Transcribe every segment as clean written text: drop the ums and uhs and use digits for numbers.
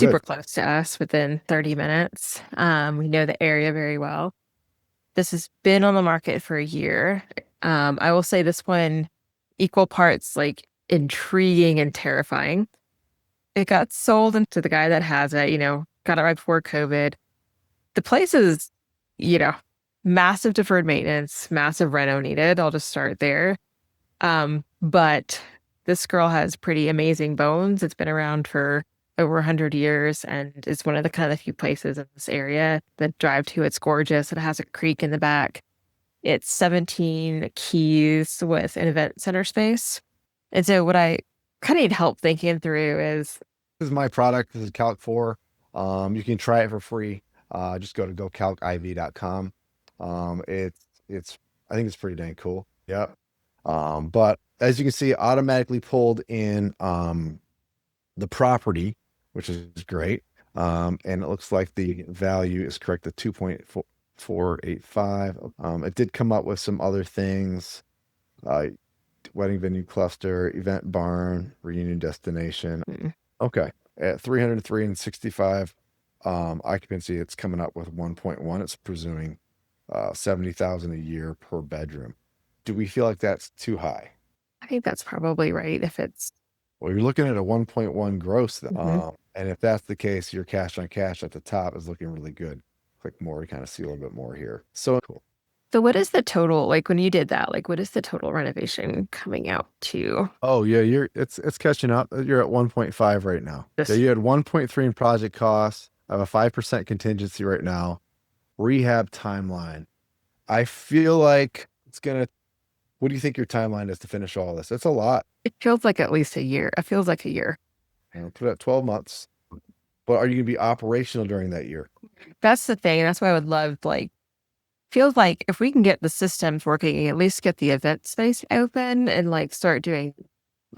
super Good. close to us, within 30 minutes. We know the area very well. This has been on the market for a year. I will say this one equal parts like intriguing and terrifying. It got sold into the guy that has it, got it right before COVID. The place is, you know, massive deferred maintenance, massive reno needed. I'll just start there. But this girl has pretty amazing bones. It's been around for over 100 years and is one of the kind of few places in this area that drive to. It's gorgeous. It has a creek in the back. It's 17 keys with an event center space. And so what I kind of need help thinking through is, This is my product. This is Calc 4. You can try it for free. Just go to gocalciv.com. It's I think it's pretty dang cool. Yep. But as you can see, automatically pulled in the property, which is great. And it looks like the value is correct at 2.485. It did come up with some other things. Wedding venue cluster, event barn, reunion destination. Okay. At 303 and 65 occupancy, it's coming up with 1.1. It's presuming 70,000 a year per bedroom. Do we feel like that's too high? I think that's probably right if it's. Well, you're looking at a 1.1 gross. Mhm. And if that's the case, your cash on cash at the top is looking really good. Click more to kind of see a little bit more here. So cool. So what is the total, like when you did that, like what is the total renovation coming out to? Oh yeah, it's catching up. You're at 1.5 right now. Yeah, This you had 1.3 in project costs. I have a 5% contingency right now. Rehab timeline. I feel like it's gonna. What do you think your timeline is to finish all this? It's a lot. It feels like at least a year. It feels like a year. Put it at 12 months. But are you gonna be operational during that year? That's the thing. That's why I would love, like, feels like if we can get the systems working, at least get the event space open and like start doing,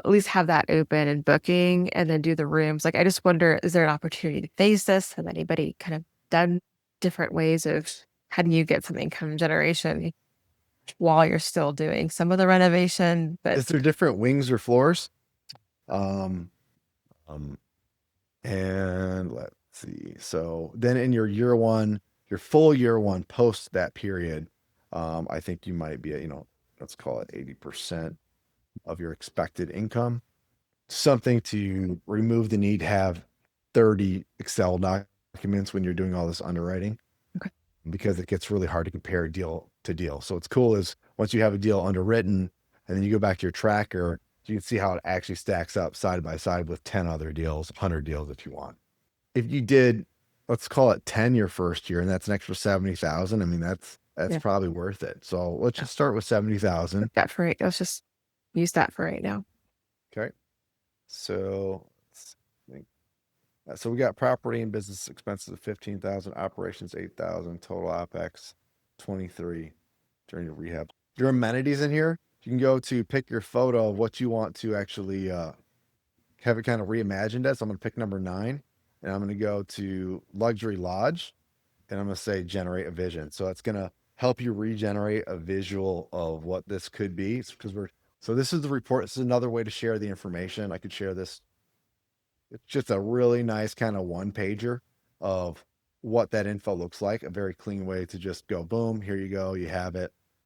at least have that open and booking and then do the rooms. Like, I just wonder, is there an opportunity to phase this? Have anybody kind of done different ways of how do you get some income generation while you're still doing some of the renovation? But Is there different wings or floors? Um, um, and let's see. So then in your year one, your full year one post that period, I think you might be at, let's call it 80% of your expected income. Something to remove the need to have 30 Excel documents when you're doing all this underwriting, okay. because it gets really hard to compare deal to deal. So what's cool is once you have a deal underwritten and then you go back to your tracker, you can see how it actually stacks up side by side with 10 other deals, 100 deals if you want. If you did, let's call it 10 your first year, and that's an extra 70,000. I mean, that's Yeah. probably worth it. So let's just start with 70,000. That for right. Let's just use that for right now. Okay. So let's think. So we got property and business expenses of 15,000, operations 8,000, total OpEx 23 during your rehab. Your amenities in here, you can go to pick your photo of what you want to actually have it kind of reimagined as. So I'm going to pick number 9, and I'm going to go to luxury lodge, and I'm going to say generate a vision. So it's going to help you regenerate a visual of what this could be. It's because so this is the report. This is another way to share the information. I could share this. It's just a really nice kind of one pager of what that info looks like. A very clean way to just go, boom, here you go. You have it.